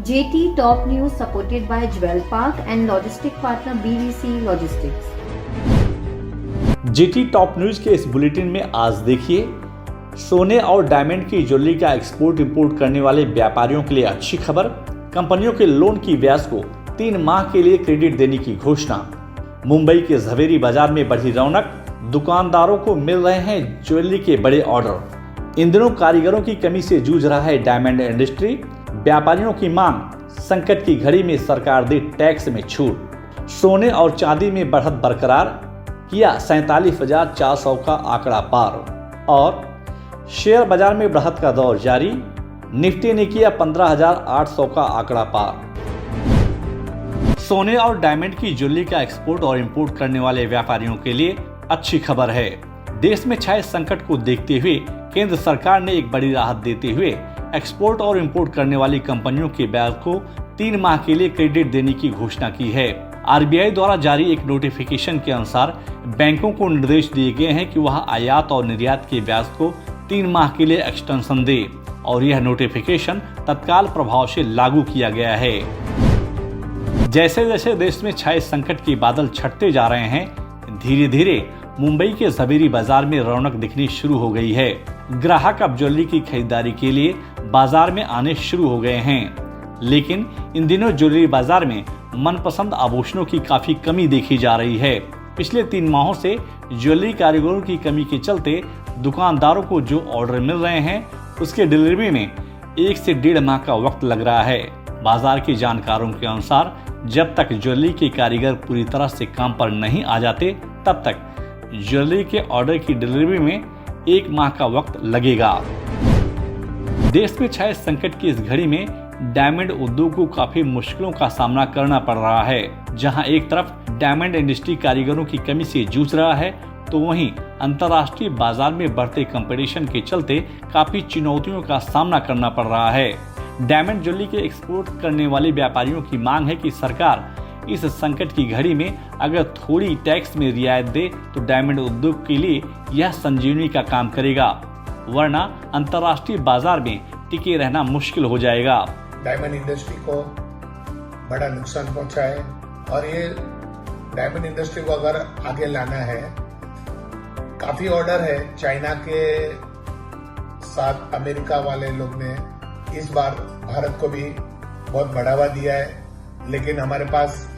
JT Top News supported by Jewel Park and logistic partner BVC Logistics। GT top news के इस bulletin में आज देखिए, सोने और डायमंड की ज्वेलरी का एक्सपोर्ट इंपोर्ट करने वाले व्यापारियों के लिए अच्छी खबर। कंपनियों के लोन की ब्याज को 3 माह के लिए क्रेडिट देने की घोषणा। मुंबई के झवेरी बाजार में बढ़ी रौनक, दुकानदारों को मिल रहे हैं ज्वेलरी के बड़े ऑर्डर। इन दिनों कारीगरों की कमी से जूझ रहा है डायमंड इंडस्ट्री। व्यापारियों की मांग, संकट की घड़ी में सरकार दे टैक्स में छूट। सोने और चांदी में बढ़त बरकरार, किया 47,400 का आंकड़ा पार। और शेयर बाजार में बढ़त का दौर जारी, निफ्टी ने किया 15,800 का आंकड़ा पार। सोने और डायमंड की ज्वेलरी का एक्सपोर्ट और इंपोर्ट करने वाले व्यापारियों के लिए अच्छी खबर है। देश में छाए संकट को देखते हुए केंद्र सरकार ने एक बड़ी राहत देते हुए एक्सपोर्ट और इंपोर्ट करने वाली कंपनियों के ब्याज को 3 माह के लिए क्रेडिट देने की घोषणा की है। आरबीआई द्वारा जारी एक नोटिफिकेशन के अनुसार बैंकों को निर्देश दिए गए हैं कि वह आयात और निर्यात के ब्याज को 3 माह के लिए एक्सटेंशन दे और यह नोटिफिकेशन तत्काल प्रभाव से लागू किया गया है। जैसे जैसे देश में छाए संकट के बादल छटते जा रहे हैं, धीरे धीरे मुंबई के झवेरी बाजार में रौनक दिखनी शुरू हो गई है। ग्राहक अब ज्वेलरी की खरीदारी के लिए बाजार में आने शुरू हो गए हैं, लेकिन इन दिनों ज्वेलरी बाजार में मनपसंद आभूषणों की काफी कमी देखी जा रही है। पिछले 3 माहों से ज्वेलरी कारीगरों की कमी के चलते दुकानदारों को जो ऑर्डर मिल रहे हैं उसके डिलीवरी में 1 से 1.5 माह का वक्त लग रहा है। बाजार के जानकारों के अनुसार जब तक ज्वेलरी के कारीगर पूरी तरह से काम पर नहीं आ जाते, तब तक ज्वेलरी के ऑर्डर की डिलीवरी में 1 माह का वक्त लगेगा। देश में छाए संकट की इस घड़ी में डायमंड उद्योग को काफी मुश्किलों का सामना करना पड़ रहा है। जहां एक तरफ डायमंड इंडस्ट्री कारीगरों की कमी से जूझ रहा है, तो वहीं अंतर्राष्ट्रीय बाजार में बढ़ते कंपटीशन के चलते काफी चुनौतियों का सामना करना पड़ रहा है। डायमंड ज्वेलरी के एक्सपोर्ट करने वाले व्यापारियों की मांग है कि सरकार इस संकट की घड़ी में अगर थोड़ी टैक्स में रियायत दे तो डायमंड उद्योग के लिए यह संजीवनी का काम करेगा, वरना अंतर्राष्ट्रीय बाजार में टिके रहना मुश्किल हो जाएगा। डायमंड इंडस्ट्री को बड़ा नुकसान पहुंचा है और ये डायमंड इंडस्ट्री को अगर आगे लाना है, काफी ऑर्डर है। चाइना के साथ अमेरिका वाले लोग ने इस बार भारत को भी बहुत बढ़ावा दिया है, लेकिन हमारे पास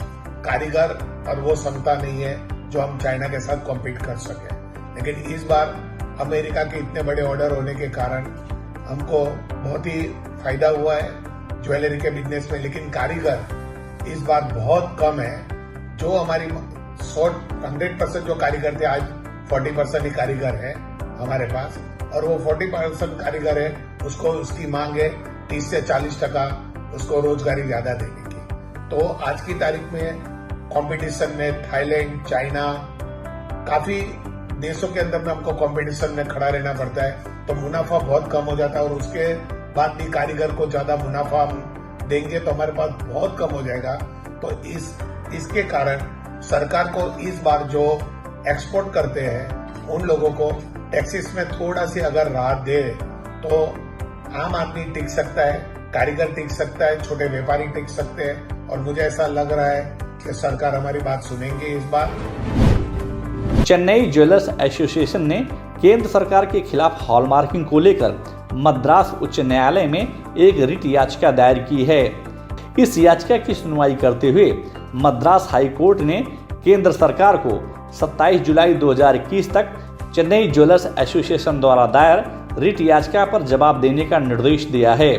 कारीगर और वो क्षमता नहीं है जो हम चाइना के साथ कॉम्पीट कर सके। लेकिन इस बार अमेरिका के इतने बड़े ऑर्डर होने के कारण हमको बहुत ही फायदा हुआ है ज्वेलरी के बिजनेस में। लेकिन कारीगर इस बार बहुत कम है। जो हमारी 100% जो कारीगर थे, आज 40% ही कारीगर है हमारे पास, और वो 40% कारीगर है, उसको उसकी मांग है 30 से 40% उसको रोजगारी ज्यादा देने की। तो आज की तारीख में कंपटीशन में थाईलैंड, चाइना, काफी देशों के अंदर में हमको कंपटीशन में खड़ा रहना पड़ता है, तो मुनाफा बहुत कम हो जाता है। और उसके बाद भी कारीगर को ज्यादा मुनाफा हम देंगे तो हमारे पास बहुत कम हो जाएगा। तो इसके कारण सरकार को इस बार जो एक्सपोर्ट करते हैं उन लोगों को टैक्सेस में थोड़ा सी अगर राहत दे तो आम आदमी टिक सकता है, कारीगर टिक सकता है, छोटे व्यापारी टिक सकते हैं। और मुझे ऐसा लग रहा है कि सरकार हमारी बात सुनेंगे इस बार। चेन्नई ज्वेलर्स एसोसिएशन ने केंद्र सरकार के खिलाफ हॉलमार्किंग को लेकर मद्रास उच्च न्यायालय में एक रिट याचिका दायर की है। इस याचिका की सुनवाई करते हुए मद्रास हाई कोर्ट ने केंद्र सरकार को 27 जुलाई 2021 तक चेन्नई ज्वेलर्स एसोसिएशन द्वारा दायर रिट याचिका पर जवाब देने का निर्देश दिया है।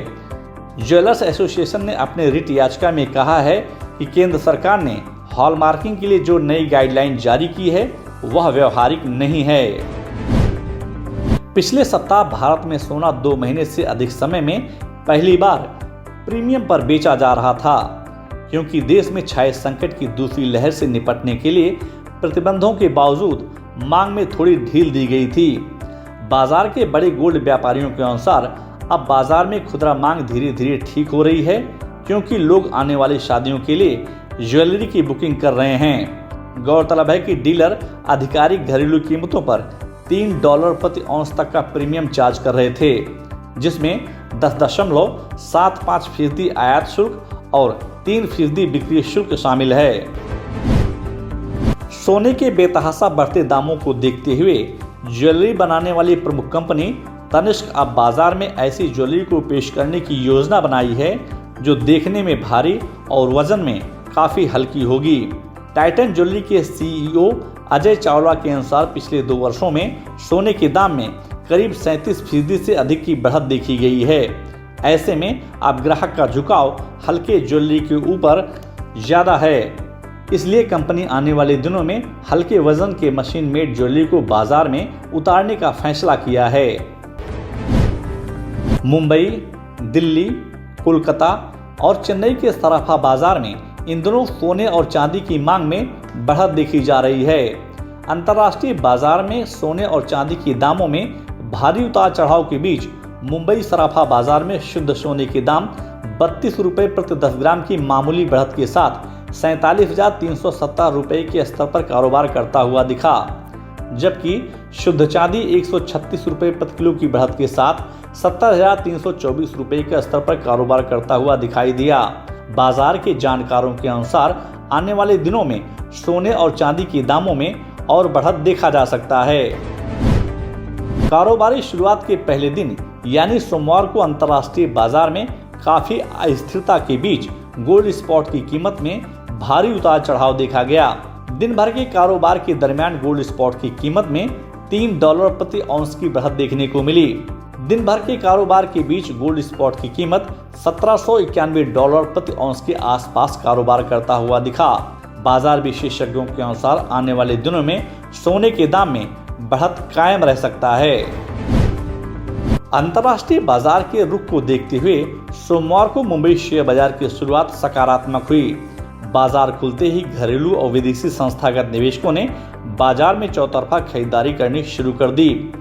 ज्वेलर्स एसोसिएशन ने अपने रिट याचिका में कहा है कि केंद्र सरकार ने हॉलमार्किंग के लिए जो नई गाइडलाइन जारी की है वह व्यवहारिक नहीं है। पिछले सप्ताह भारत में सोना 2 महीने से अधिक समय में पहली बार प्रीमियम पर बेचा जा रहा था, क्योंकि देश में छाए संकट की दूसरी लहर से निपटने के लिए प्रतिबंधों के बावजूद मांग में थोड़ी ढील दी गई थी। बाजार के बड़े गोल्ड व्यापारियों के अनुसार अब बाजार में खुदरा मांग धीरे धीरे ठीक हो रही है, क्योंकि लोग आने वाली शादियों के लिए ज्वेलरी की बुकिंग कर रहे हैं। गौरतलब है कि डीलर आधिकारिक घरेलू कीमतों पर $3 प्रति औंस तक का प्रीमियम चार्ज कर रहे थे, जिसमें 10.75% आयात शुल्क और 3% बिक्री शुल्क शामिल है। सोने के बेतहाशा बढ़ते दामों को देखते हुए ज्वेलरी बनाने वाली प्रमुख कंपनी तनिष्क अब बाजार में ऐसी ज्वेलरी को पेश करने की योजना बनाई है जो देखने में भारी और वजन में काफी हल्की होगी। टाइटन ज्वेलरी के सीईओ अजय चावला के अनुसार पिछले 2 वर्षों में सोने के दाम में करीब 37% से अधिक की बढ़त देखी गई है। ऐसे में अब ग्राहक का झुकाव हल्के ज्वेलरी के ऊपर ज्यादा है, इसलिए कंपनी आने वाले दिनों में हल्के वजन के मशीन मेड ज्वेलरी को बाजार में उतारने का फैसला किया है। मुंबई, दिल्ली, कोलकाता और चेन्नई के सराफा बाजार में इन दिनों सोने और चांदी की मांग में बढ़त देखी जा रही है। अंतर्राष्ट्रीय बाजार में सोने और चांदी के दामों में भारी उतार चढ़ाव के बीच मुंबई सराफा बाजार में शुद्ध सोने के दाम 32 रुपये प्रति 10 ग्राम की मामूली बढ़त के साथ 47,370 रुपये के स्तर पर कारोबार करता हुआ दिखा, जबकि शुद्ध चांदी 136 रुपये प्रति किलो की बढ़त के साथ 70,324 रुपये के स्तर पर कारोबार करता हुआ दिखाई दिया। बाजार के जानकारों के अनुसार आने वाले दिनों में सोने और चांदी के दामों में और बढ़त देखा जा सकता है। कारोबारी शुरुआत के पहले दिन यानी सोमवार को अंतर्राष्ट्रीय बाजार में काफी अस्थिरता के बीच गोल्ड स्पॉट की कीमत में भारी उतार चढ़ाव देखा गया। दिन भर के कारोबार के दरमियान गोल्ड स्पॉट की कीमत में $3 प्रति औंस की बढ़त देखने को मिली। दिन भर के कारोबार के बीच गोल्ड स्पॉट की कीमत $1791 प्रति औंस के आसपास कारोबार करता हुआ दिखा। बाजार विशेषज्ञों के अनुसार आने वाले दिनों में सोने के दाम में बढ़त कायम रह सकता है। अंतर्राष्ट्रीय बाजार के रुख को देखते हुए सोमवार को मुंबई शेयर बाजार की शुरुआत सकारात्मक हुई। बाजार खुलते ही घरेलू और विदेशी संस्थागत निवेशकों ने बाजार में चौतरफा खरीदारी करनी शुरू कर दी।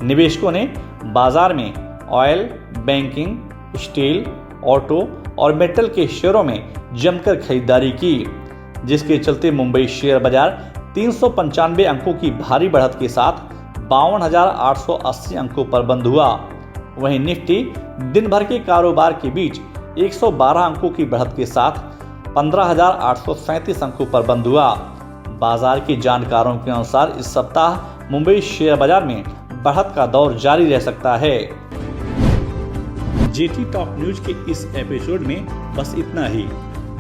निवेशकों ने बाजार में ऑयल, बैंकिंग, स्टील, ऑटो और मेटल के शेयरों में जमकर खरीदारी की, जिसके चलते मुंबई शेयर बाजार 395 अंकों की भारी बढ़त के साथ 52,880 अंकों पर बंद हुआ। वहीं निफ्टी दिन भर के कारोबार के बीच 112 अंकों की बढ़त के साथ 15,837 अंकों पर बंद हुआ। बाजार के जानकारों के अनुसार इस सप्ताह मुंबई शेयर बाजार में बढ़त का दौर जारी रह सकता है। जेटी टॉप न्यूज के इस एपिसोड में बस इतना ही।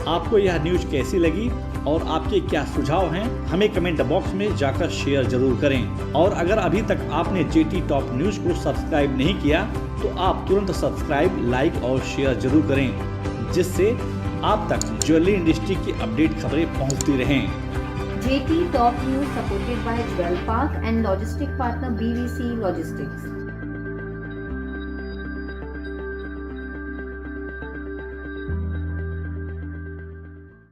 आपको यह न्यूज कैसी लगी और आपके क्या सुझाव हैं, हमें कमेंट बॉक्स में जाकर शेयर जरूर करें। और अगर अभी तक आपने जेटी टॉप न्यूज को सब्सक्राइब नहीं किया तो आप तुरंत सब्सक्राइब, लाइक और शेयर जरूर करें, जिससे आप तक ज्वेलरी इंडस्ट्री की अपडेट खबरें पहुंचती रहें। JT Top News supported by Jewel Park and logistic partner BVC Logistics.